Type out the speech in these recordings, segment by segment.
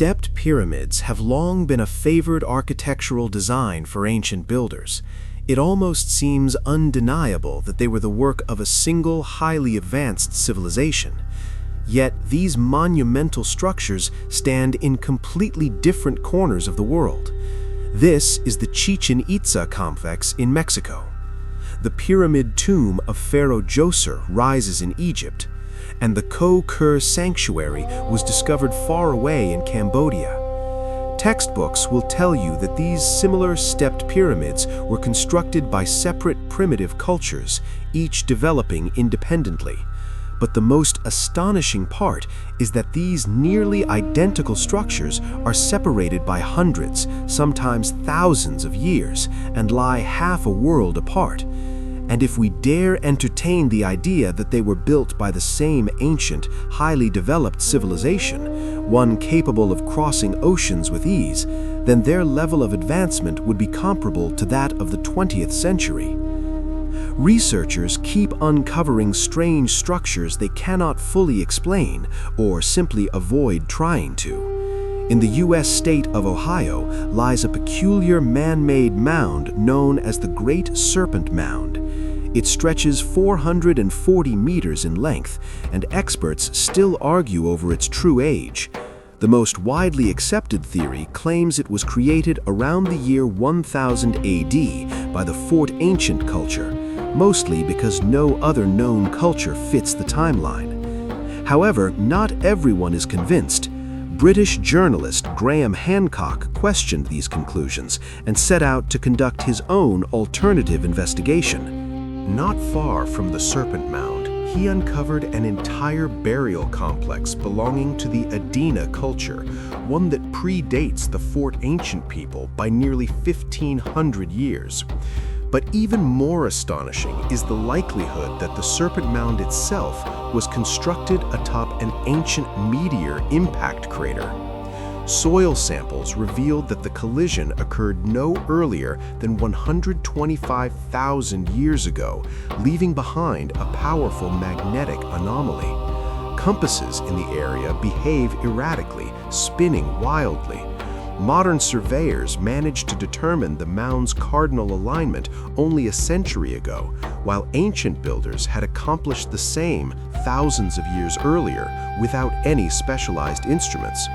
Stepped pyramids have long been a favored architectural design for ancient builders. It almost seems undeniable that they were the work of a single, highly advanced civilization. Yet these monumental structures stand in completely different corners of the world. This is the Chichen Itza complex in Mexico. The pyramid tomb of Pharaoh Djoser rises in Egypt, and the Ko Kur sanctuary was discovered far away in Cambodia. Textbooks will tell you that these similar stepped pyramids were constructed by separate primitive cultures, each developing independently. But the most astonishing part is that these nearly identical structures are separated by hundreds, sometimes thousands of years, and lie half a world apart. And if we dare entertain the idea that they were built by the same ancient, highly developed civilization, one capable of crossing oceans with ease, then their level of advancement would be comparable to that of the 20th century. Researchers keep uncovering strange structures they cannot fully explain or simply avoid trying to. In the U.S. state of Ohio lies a peculiar man-made mound known as the Great Serpent Mound. It stretches 440 meters in length, and experts still argue over its true age. The most widely accepted theory claims it was created around the year 1000 AD by the Fort Ancient culture, mostly because no other known culture fits the timeline. However, not everyone is convinced. British journalist Graham Hancock questioned these conclusions and set out to conduct his own alternative investigation. Not far from the Serpent Mound, he uncovered an entire burial complex belonging to the Adena culture, one that predates the Fort Ancient people by nearly 1,500 years. But even more astonishing is the likelihood that the Serpent Mound itself was constructed atop an ancient meteor impact crater. Soil samples revealed that the collision occurred no earlier than 125,000 years ago, leaving behind a powerful magnetic anomaly. Compasses in the area behave erratically, spinning wildly. Modern surveyors managed to determine the mound's cardinal alignment only a century ago, while ancient builders had accomplished the same thousands of years earlier without any specialized instruments.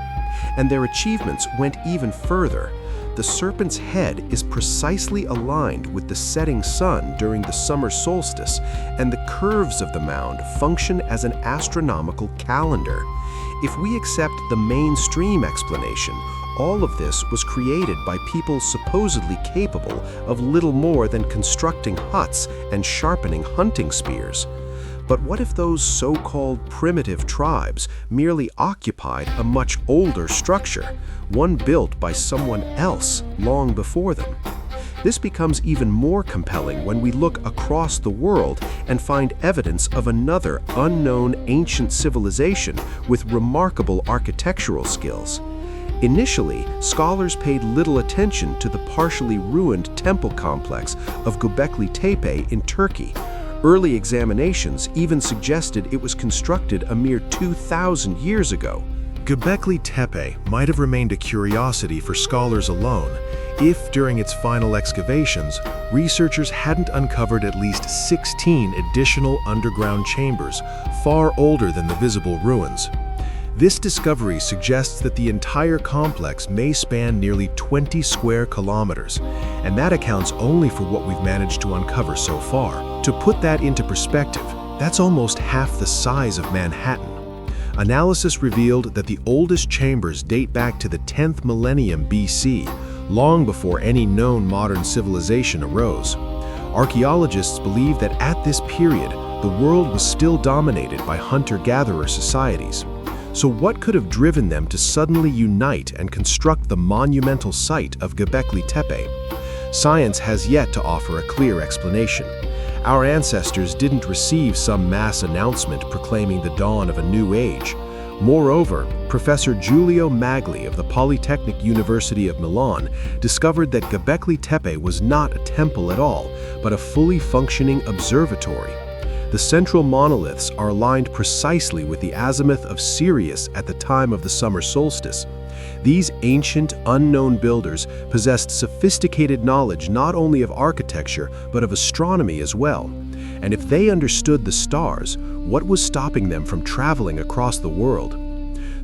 And their achievements went even further. The serpent's head is precisely aligned with the setting sun during the summer solstice, and the curves of the mound function as an astronomical calendar. If we accept the mainstream explanation, all of this was created by people supposedly capable of little more than constructing huts and sharpening hunting spears. But what if those so-called primitive tribes merely occupied a much older structure, one built by someone else long before them? This becomes even more compelling when we look across the world and find evidence of another unknown ancient civilization with remarkable architectural skills. Initially, scholars paid little attention to the partially ruined temple complex of Göbekli Tepe in Turkey. Early examinations even suggested it was constructed a mere 2,000 years ago. Göbekli Tepe might have remained a curiosity for scholars alone if, during its final excavations, researchers hadn't uncovered at least 16 additional underground chambers, far older than the visible ruins. This discovery suggests that the entire complex may span nearly 20 square kilometers, and that accounts only for what we've managed to uncover so far. To put that into perspective, that's almost half the size of Manhattan. Analysis revealed that the oldest chambers date back to the 10th millennium BC, long before any known modern civilization arose. Archaeologists believe that at this period, the world was still dominated by hunter-gatherer societies. So what could have driven them to suddenly unite and construct the monumental site of Göbekli Tepe? Science has yet to offer a clear explanation. Our ancestors didn't receive some mass announcement proclaiming the dawn of a new age. Moreover, Professor Giulio Magli of the Polytechnic University of Milan discovered that Göbekli Tepe was not a temple at all, but a fully functioning observatory. The The central monoliths are aligned precisely with the azimuth of Sirius at the time of the summer solstice. These ancient, unknown builders possessed sophisticated knowledge not only of architecture, but of astronomy as well. And if they understood the stars, what was stopping them from traveling across the world?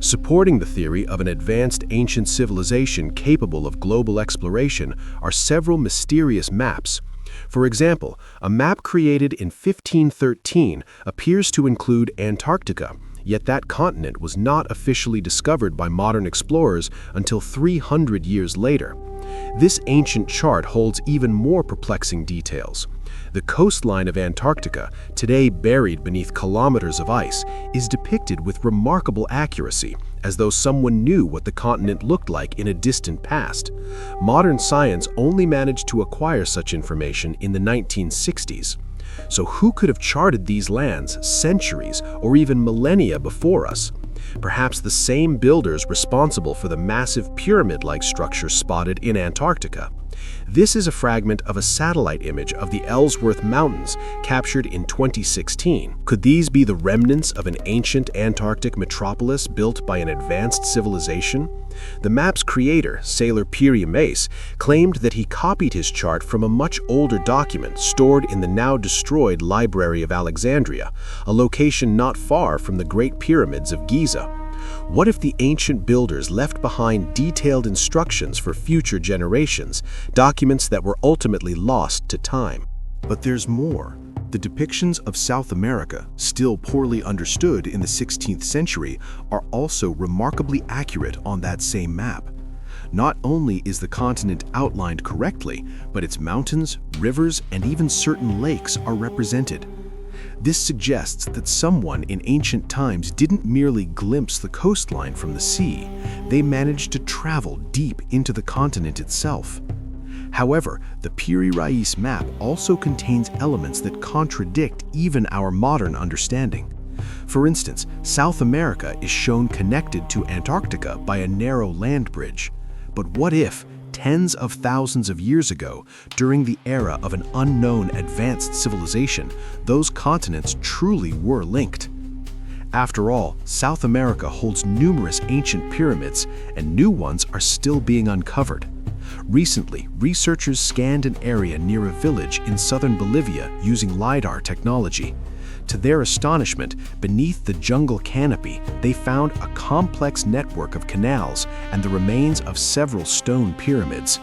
Supporting the theory of an advanced ancient civilization capable of global exploration are several mysterious maps. For example, a map created in 1513 appears to include Antarctica, yet that continent was not officially discovered by modern explorers until 300 years later. This ancient chart holds even more perplexing details. The coastline of Antarctica, today buried beneath kilometers of ice, is depicted with remarkable accuracy, as though someone knew what the continent looked like in a distant past. Modern science only managed to acquire such information in the 1960s. So who could have charted these lands centuries or even millennia before us? Perhaps the same builders responsible for the massive pyramid-like structure spotted in Antarctica. This is a fragment of a satellite image of the Ellsworth Mountains captured in 2016. Could these be the remnants of an ancient Antarctic metropolis built by an advanced civilization? The map's creator, sailor Pierre Mace, claimed that he copied his chart from a much older document stored in the now-destroyed Library of Alexandria, a location not far from the Great Pyramids of Giza. What if the ancient builders left behind detailed instructions for future generations, documents that were ultimately lost to time? But there's more. The depictions of South America, still poorly understood in the 16th century, are also remarkably accurate on that same map. Not only is the continent outlined correctly, but its mountains, rivers, and even certain lakes are represented. This suggests that someone in ancient times didn't merely glimpse the coastline from the sea, they managed to travel deep into the continent itself. However, the Piri Reis map also contains elements that contradict even our modern understanding. For instance, South America is shown connected to Antarctica by a narrow land bridge. But what if, tens of thousands of years ago, during the era of an unknown advanced civilization, those continents truly were linked? After all, South America holds numerous ancient pyramids, and new ones are still being uncovered. Recently, researchers scanned an area near a village in southern Bolivia using LiDAR technology. To their astonishment, beneath the jungle canopy, they found a complex network of canals and the remains of several stone pyramids.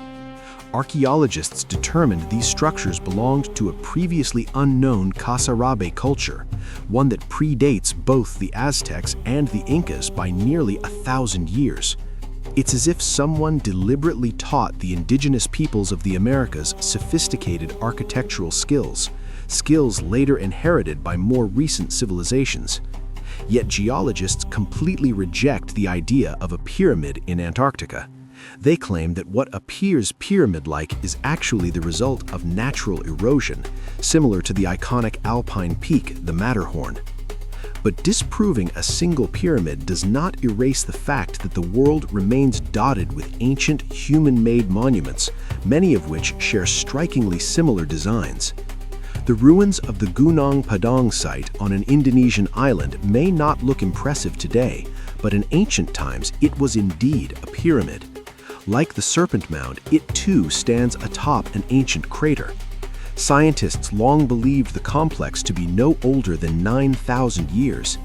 Archaeologists determined these structures belonged to a previously unknown Casarabe culture, one that predates both the Aztecs and the Incas by nearly 1,000 years. It's as if someone deliberately taught the indigenous peoples of the Americas sophisticated architectural skills later inherited by more recent civilizations. Yet geologists completely reject the idea of a pyramid in Antarctica. They claim that what appears pyramid-like is actually the result of natural erosion, similar to the iconic alpine peak, the Matterhorn. But disproving a single pyramid does not erase the fact that the world remains dotted with ancient human-made monuments, many of which share strikingly similar designs. The ruins of the Gunung Padang site on an Indonesian island may not look impressive today, but in ancient times it was indeed a pyramid. Like the Serpent Mound, it too stands atop an ancient crater. Scientists long believed the complex to be no older than 9,000 years.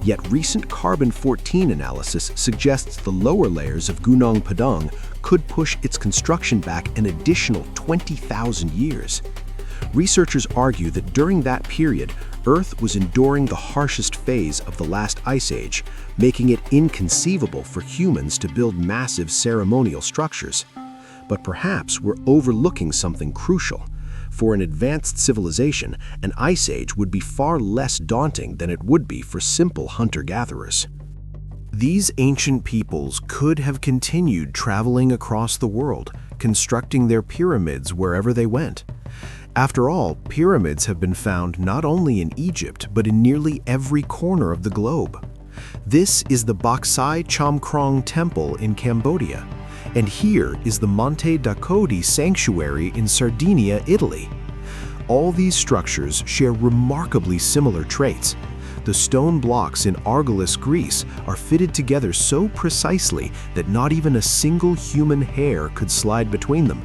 Yet recent carbon-14 analysis suggests the lower layers of Gunung Padang could push its construction back an additional 20,000 years. Researchers argue that during that period, Earth was enduring the harshest phase of the last ice age, making it inconceivable for humans to build massive ceremonial structures. But perhaps we're overlooking something crucial. For an advanced civilization, an ice age would be far less daunting than it would be for simple hunter-gatherers. These ancient peoples could have continued traveling across the world, constructing their pyramids wherever they went. After all, pyramids have been found not only in Egypt, but in nearly every corner of the globe. This is the Baksai Chamkrong Temple in Cambodia, and here is the Monte Dakoti Sanctuary in Sardinia, Italy. All these structures share remarkably similar traits. The stone blocks in Argolis, Greece, are fitted together so precisely that not even a single human hair could slide between them,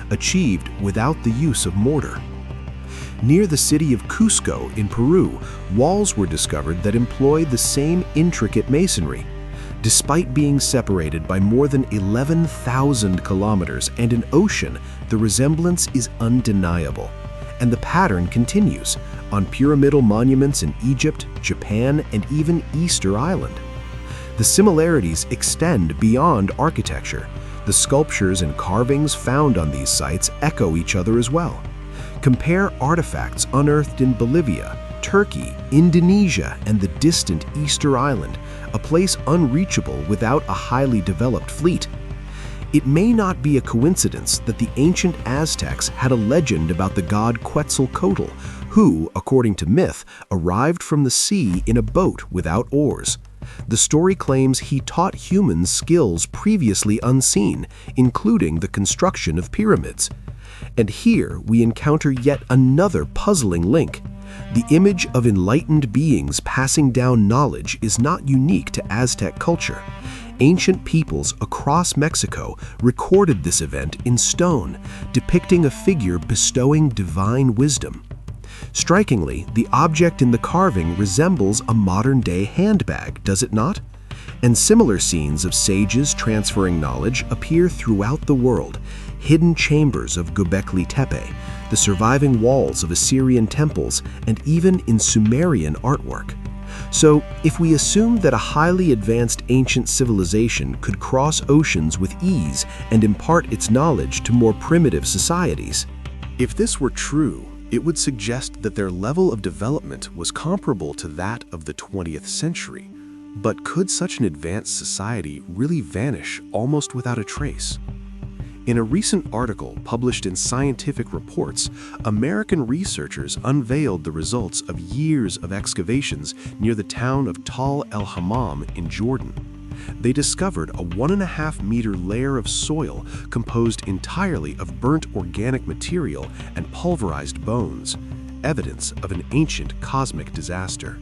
achieved without the use of mortar. Near the city of Cusco in Peru, walls were discovered that employ the same intricate masonry. Despite being separated by more than 11,000 kilometers and an ocean, the resemblance is undeniable. And the pattern continues on pyramidal monuments in Egypt, Japan, and even Easter Island. The similarities extend beyond architecture. The sculptures and carvings found on these sites echo each other as well. Compare artifacts unearthed in Bolivia, Turkey, Indonesia, and the distant Easter Island, a place unreachable without a highly developed fleet. It may not be a coincidence that the ancient Aztecs had a legend about the god Quetzalcoatl, who, according to myth, arrived from the sea in a boat without oars. The story claims he taught humans skills previously unseen, including the construction of pyramids. And here we encounter yet another puzzling link. The image of enlightened beings passing down knowledge is not unique to Aztec culture. Ancient peoples across Mexico recorded this event in stone, depicting a figure bestowing divine wisdom. Strikingly, the object in the carving resembles a modern-day handbag, does it not? And similar scenes of sages transferring knowledge appear throughout the world. Hidden chambers of Göbekli Tepe, the surviving walls of Assyrian temples, and even in Sumerian artwork. So, if we assume that a highly advanced ancient civilization could cross oceans with ease and impart its knowledge to more primitive societies, if this were true, it would suggest that their level of development was comparable to that of the 20th century. But could such an advanced society really vanish almost without a trace? In a recent article published in Scientific Reports, American researchers unveiled the results of years of excavations near the town of Tal el-Hammam in Jordan. They discovered a 1.5-meter layer of soil composed entirely of burnt organic material and pulverized bones, evidence of an ancient cosmic disaster.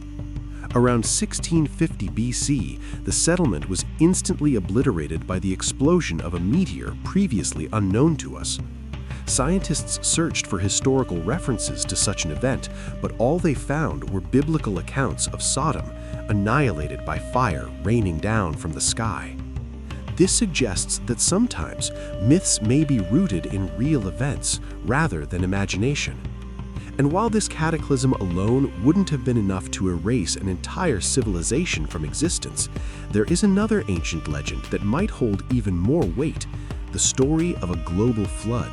Around 1650 BC, the settlement was instantly obliterated by the explosion of a meteor previously unknown to us. Scientists searched for historical references to such an event, but all they found were biblical accounts of Sodom, annihilated by fire raining down from the sky. This suggests that sometimes myths may be rooted in real events rather than imagination. And while this cataclysm alone wouldn't have been enough to erase an entire civilization from existence, there is another ancient legend that might hold even more weight: the story of a global flood.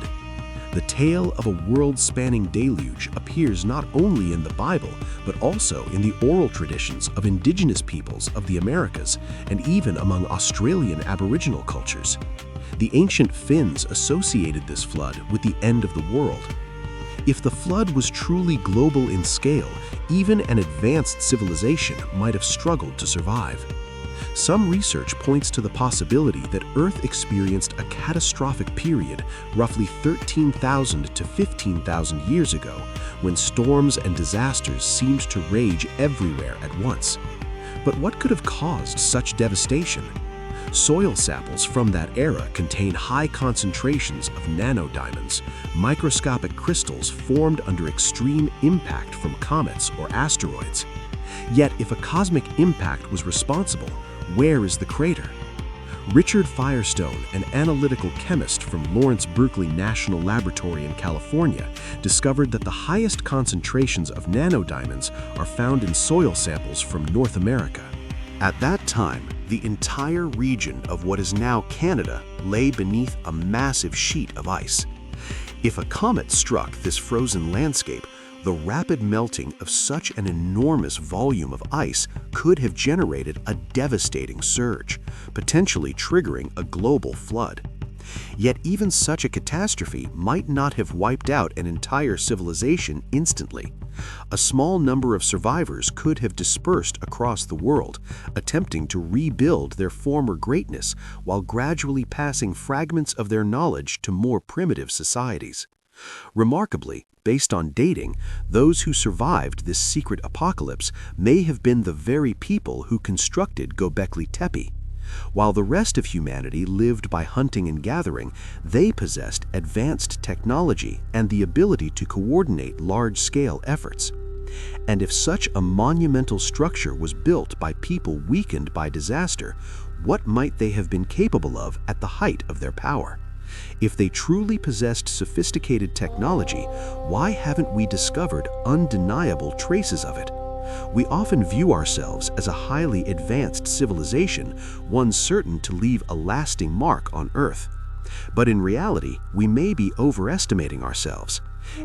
The tale of a world-spanning deluge appears not only in the Bible, but also in the oral traditions of indigenous peoples of the Americas and even among Australian Aboriginal cultures. The ancient Finns associated this flood with the end of the world. If the flood was truly global in scale, even an advanced civilization might have struggled to survive. Some research points to the possibility that Earth experienced a catastrophic period roughly 13,000 to 15,000 years ago, when storms and disasters seemed to rage everywhere at once. But what could have caused such devastation? Soil samples from that era contain high concentrations of nanodiamonds, microscopic crystals formed under extreme impact from comets or asteroids. Yet, if a cosmic impact was responsible, where is the crater? Richard Firestone, an analytical chemist from Lawrence Berkeley National Laboratory in California, discovered that the highest concentrations of nanodiamonds are found in soil samples from North America. At that time, the entire region of what is now Canada lay beneath a massive sheet of ice. If a comet struck this frozen landscape, the rapid melting of such an enormous volume of ice could have generated a devastating surge, potentially triggering a global flood. Yet even such a catastrophe might not have wiped out an entire civilization instantly. A small number of survivors could have dispersed across the world, attempting to rebuild their former greatness while gradually passing fragments of their knowledge to more primitive societies. Remarkably, based on dating, those who survived this secret apocalypse may have been the very people who constructed Göbekli Tepe. While the rest of humanity lived by hunting and gathering, they possessed advanced technology and the ability to coordinate large-scale efforts. And if such a monumental structure was built by people weakened by disaster, what might they have been capable of at the height of their power? If they truly possessed sophisticated technology, why haven't we discovered undeniable traces of it? We often view ourselves as a highly advanced civilization, one certain to leave a lasting mark on Earth. But in reality, we may be overestimating ourselves.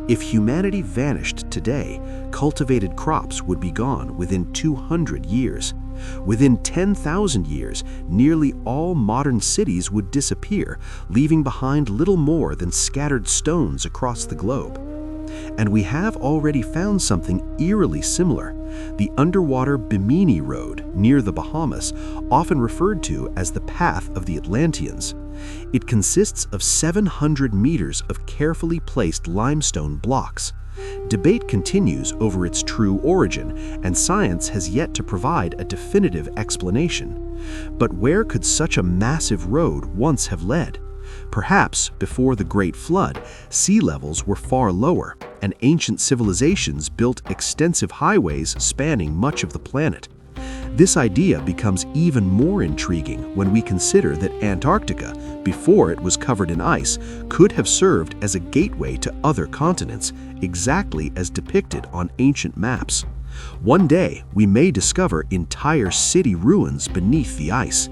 If humanity vanished today, cultivated crops would be gone within 200 years. Within 10,000 years, nearly all modern cities would disappear, leaving behind little more than scattered stones across the globe. And we have already found something eerily similar: the underwater Bimini Road near the Bahamas, often referred to as the Path of the Atlanteans. It consists of 700 meters of carefully placed limestone blocks. Debate continues over its true origin, and science has yet to provide a definitive explanation. But where could such a massive road once have led? Perhaps before the Great Flood, sea levels were far lower, and ancient civilizations built extensive highways spanning much of the planet. This idea becomes even more intriguing when we consider that Antarctica, before it was covered in ice, could have served as a gateway to other continents, exactly as depicted on ancient maps. One day, we may discover entire city ruins beneath the ice.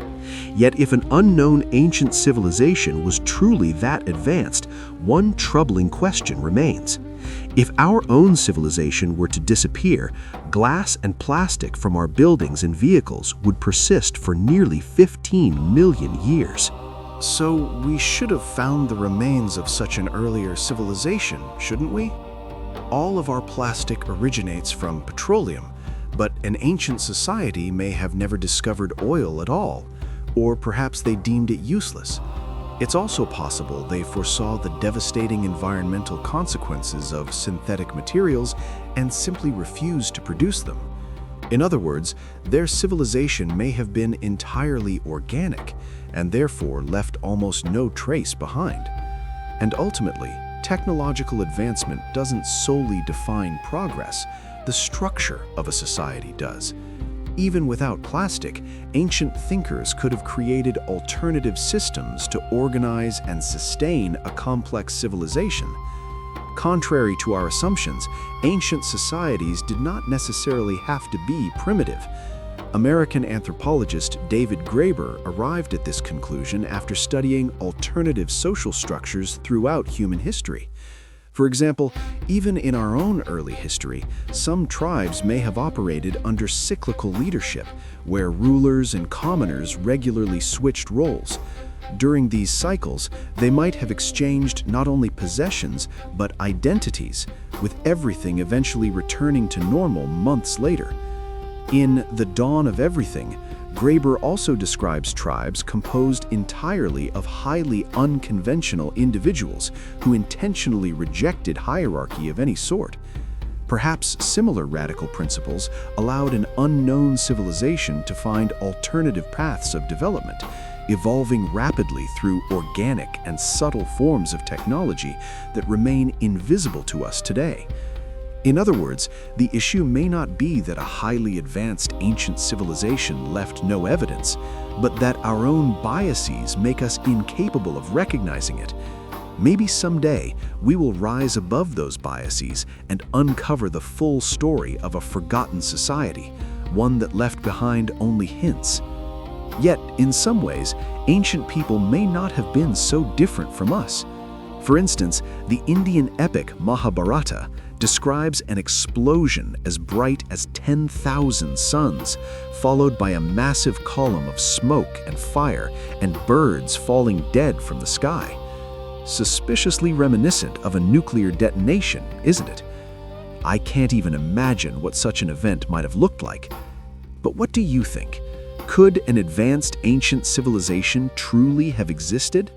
Yet if an unknown ancient civilization was truly that advanced, one troubling question remains. If our own civilization were to disappear, glass and plastic from our buildings and vehicles would persist for nearly 15 million years. So we should have found the remains of such an earlier civilization, shouldn't we? All of our plastic originates from petroleum, but an ancient society may have never discovered oil at all, or perhaps they deemed it useless. It's also possible they foresaw the devastating environmental consequences of synthetic materials and simply refused to produce them. In other words, their civilization may have been entirely organic and therefore left almost no trace behind. And ultimately, technological advancement doesn't solely define progress, the structure of a society does. Even without plastic, ancient thinkers could have created alternative systems to organize and sustain a complex civilization. Contrary to our assumptions, ancient societies did not necessarily have to be primitive. American anthropologist David Graeber arrived at this conclusion after studying alternative social structures throughout human history. For example, even in our own early history, some tribes may have operated under cyclical leadership, where rulers and commoners regularly switched roles. During these cycles, they might have exchanged not only possessions, but identities, with everything eventually returning to normal months later. In The Dawn of Everything, Graeber also describes tribes composed entirely of highly unconventional individuals who intentionally rejected hierarchy of any sort. Perhaps similar radical principles allowed an unknown civilization to find alternative paths of development, evolving rapidly through organic and subtle forms of technology that remain invisible to us today. In other words, the issue may not be that a highly advanced ancient civilization left no evidence, but that our own biases make us incapable of recognizing it. Maybe someday we will rise above those biases and uncover the full story of a forgotten society, one that left behind only hints. Yet, in some ways, ancient people may not have been so different from us. For instance, the Indian epic Mahabharata describes an explosion as bright as 10,000 suns, followed by a massive column of smoke and fire and birds falling dead from the sky. Suspiciously reminiscent of a nuclear detonation, isn't it? I can't even imagine what such an event might have looked like. But what do you think? Could an advanced ancient civilization truly have existed?